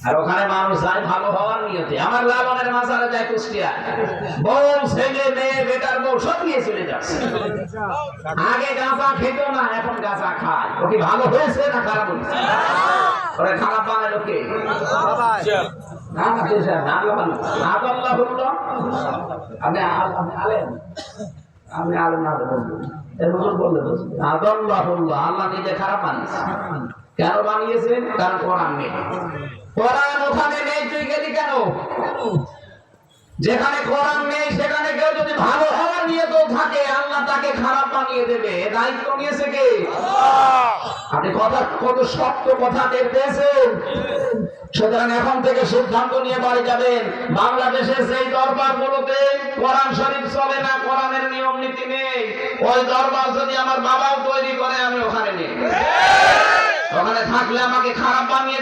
আর ওখানে মানুষ যায় ভালো হওয়ার নিয়তে। আমার লালনের মাজারে যায় কুষ্টিয়া, বউ ছেলে মেয়ে বেটার বউ সব নিয়ে চলে যাচ্ছে। আগে গাঁজা খেত না, এখন গাঁজা খায়। ও কি ভালো হয়েছে না খারাপ হয়েছে? ওরা খারাপ বানালো কে? না না দেশে না আল্লাহ বললো। আপনি আলেন, আপনি আলেন না বলবো এর বললে আল্লাহ বললো। আল্লাহ নিজে খারাপ বানিয়েছে। কেন বানিয়েছেন? কারণ কোরআন নেই। কোরআন ওখানে নেই, তুই গেলি কেন? যেখানে কোরআন নেই সেখানে কেউ যদি ভালো হওয়ার নিয়ত থাকে, আল্লাহ তাকে খারাপ বানিয়ে দেবে। দায়িত্ব নিয়েছে কে? আপনি কথা কত শক্ত কথা টের পেয়েছেন। সুতরাং এখন থেকে সিদ্ধান্ত নিয়ে বাড়ি যাবেন। বাংলাদেশের সেই দরবার গুলোতে কোরআন শরীফ চলে না, কোরআনের নিয়ম নীতি নেই। ওই দরবার যদি আমার বাবাও তৈরি করে, আমি ওখানে নেই। ওখানে থাকলে আমাকে খারাপ বানিয়ে দেবে।